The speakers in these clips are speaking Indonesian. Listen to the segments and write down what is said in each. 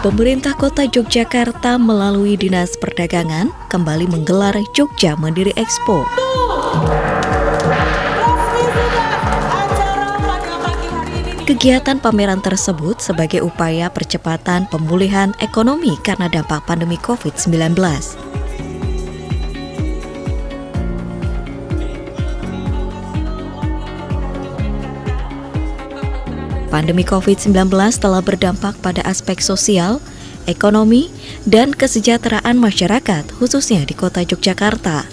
Pemerintah Kota Yogyakarta melalui Dinas Perdagangan kembali menggelar Jogja Mandiri Expo. Kegiatan pameran tersebut sebagai upaya percepatan pemulihan ekonomi karena dampak pandemi COVID-19. Pandemi COVID-19 telah berdampak pada aspek sosial, ekonomi, dan kesejahteraan masyarakat, khususnya di Kota Yogyakarta.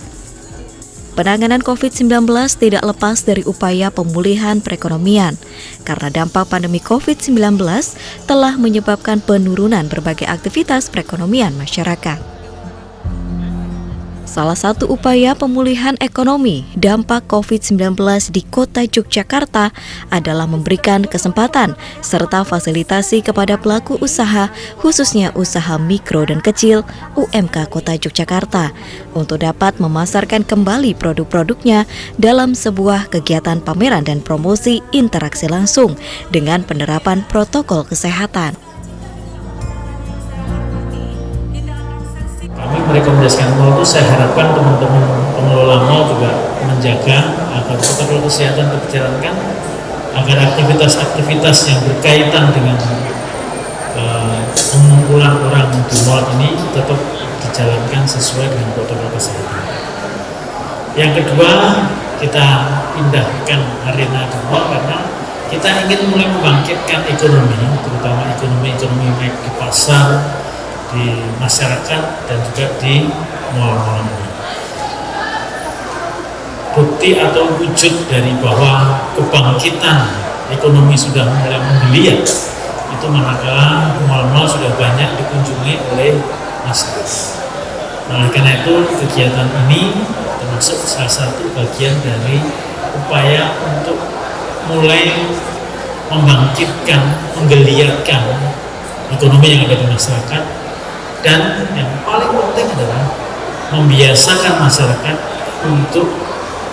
Penanganan COVID-19 tidak lepas dari upaya pemulihan perekonomian, karena dampak pandemi COVID-19 telah menyebabkan penurunan berbagai aktivitas perekonomian masyarakat. Salah satu upaya pemulihan ekonomi dampak COVID-19 di Kota Yogyakarta adalah memberikan kesempatan serta fasilitasi kepada pelaku usaha, khususnya usaha mikro dan kecil UMK Kota Yogyakarta, untuk dapat memasarkan kembali produk-produknya dalam sebuah kegiatan pameran dan promosi interaksi langsung dengan penerapan protokol kesehatan. Kami merekomendasikan mal itu, saya harapkan teman-teman pengelola mal juga menjaga agar protokol kesehatan dijalankan, agar aktivitas-aktivitas yang berkaitan dengan pengumpulan orang di mal ini tetap dijalankan sesuai dengan protokol kesehatan. Yang kedua, kita pindahkan arena di mal karena kita ingin mulai membangkitkan ekonomi, terutama ekonomi baik di pasar, di masyarakat, dan juga di mal-mal ini. Bukti atau wujud dari bahwa kebangkitan ekonomi sudah mulai menggeliat itu manakala mal-mal sudah banyak dikunjungi oleh masyarakat. Nah, karena itu kegiatan ini termasuk salah satu bagian dari upaya untuk mulai membangkitkan, menggeliatkan ekonomi yang ada di masyarakat. Dan yang paling penting adalah membiasakan masyarakat untuk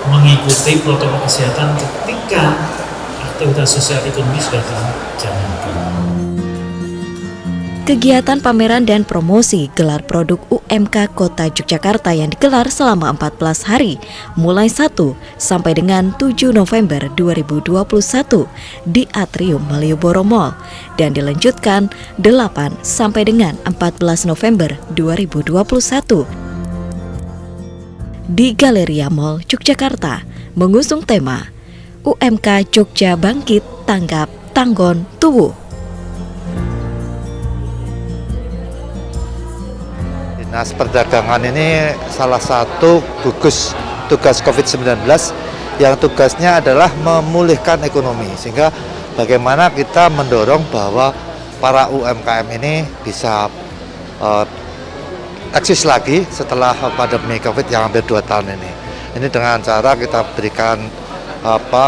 mengikuti protokol kesehatan ketika aktivitas sosial ekonomi sudah dijalankan. Kegiatan pameran dan promosi gelar produk UMK Kota Yogyakarta yang digelar selama 14 hari, mulai 1 sampai dengan 7 November 2021 di Atrium Malioboro Mall, dan dilanjutkan 8 sampai dengan 14 November 2021 di Galeria Mall Yogyakarta, mengusung tema UMK Jogja Bangkit Tanggap Tanggon Tuwuh. Dinas Perdagangan ini salah satu gugus tugas COVID-19 yang tugasnya adalah memulihkan ekonomi, sehingga bagaimana kita mendorong bahwa para UMKM ini bisa eksis lagi setelah pandemi COVID yang hampir 2 tahun ini. Ini dengan cara kita berikan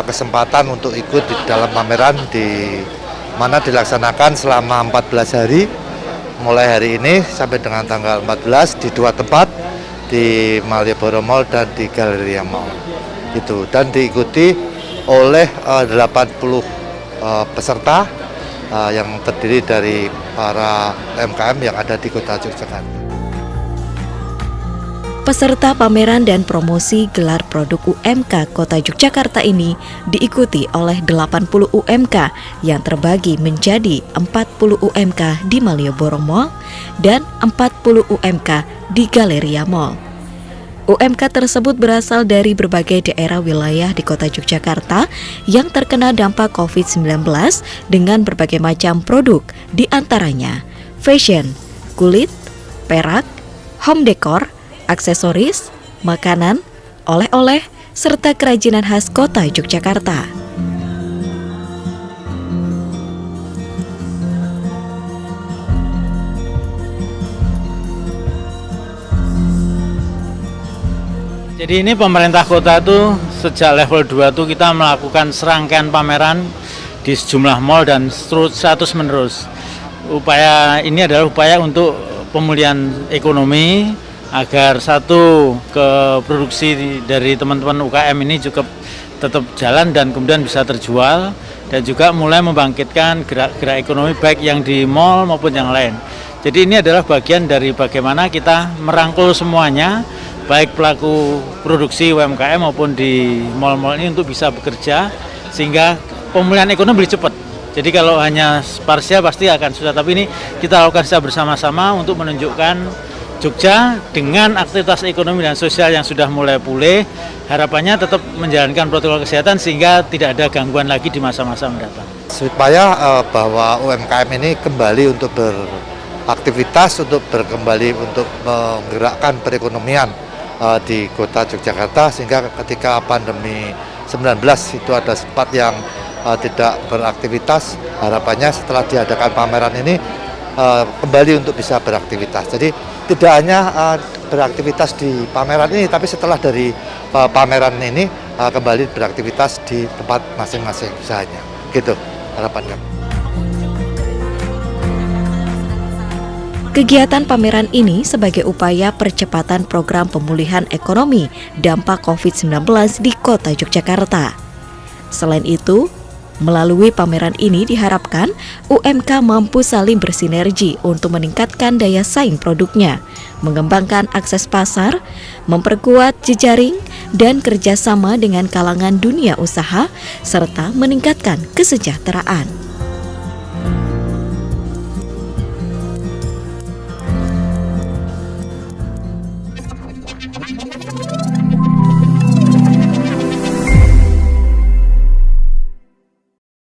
kesempatan untuk ikut di dalam pameran di mana dilaksanakan selama 14 hari. Mulai hari ini sampai dengan tanggal 14 di 2 tempat, di Malioboro Mall dan di Galeria Mall. Itu, dan diikuti oleh 80 peserta yang terdiri dari para UMKM yang ada di Kota Yogyakarta. Peserta pameran dan promosi gelar produk UMK Kota Yogyakarta ini diikuti oleh 80 UMK yang terbagi menjadi 40 UMK di Malioboro Mall dan 40 UMK di Galeria Mall. UMK tersebut berasal dari berbagai daerah wilayah di Kota Yogyakarta yang terkena dampak COVID-19 dengan berbagai macam produk, di antaranya fashion, kulit, perak, home decor, aksesoris, makanan, oleh-oleh, serta kerajinan khas Kota Yogyakarta. Jadi ini pemerintah kota tuh sejak level 2 tuh kita melakukan serangkaian pameran di sejumlah mal dan terus menerus. Upaya ini adalah upaya untuk pemulihan ekonomi, agar satu ke produksi dari teman-teman UKM ini juga tetap jalan dan kemudian bisa terjual, dan juga mulai membangkitkan gerak-gerak ekonomi baik yang di mal maupun yang lain. Jadi ini adalah bagian dari bagaimana kita merangkul semuanya, baik pelaku produksi UMKM maupun di mal-mal ini untuk bisa bekerja sehingga pemulihan ekonomi lebih cepat. Jadi kalau hanya parsial pasti akan susah, tapi ini kita lakukan secara bersama-sama untuk menunjukkan Jogja dengan aktivitas ekonomi dan sosial yang sudah mulai pulih, harapannya tetap menjalankan protokol kesehatan sehingga tidak ada gangguan lagi di masa-masa mendatang. Supaya bahwa UMKM ini kembali untuk beraktivitas, untuk menggerakkan perekonomian di kota Yogyakarta, sehingga ketika pandemi 19 itu ada sempat yang tidak beraktivitas, harapannya setelah diadakan pameran ini kembali untuk bisa beraktivitas. Jadi tidak hanya beraktivitas di pameran ini, tapi setelah dari pameran ini kembali beraktivitas di tempat masing-masing usahanya. Gitu harapannya. Kegiatan pameran ini sebagai upaya percepatan program pemulihan ekonomi dampak COVID-19 di Kota Yogyakarta. Selain itu, melalui pameran ini diharapkan UMK mampu saling bersinergi untuk meningkatkan daya saing produknya, mengembangkan akses pasar, memperkuat jejaring, dan kerjasama dengan kalangan dunia usaha, serta meningkatkan kesejahteraan.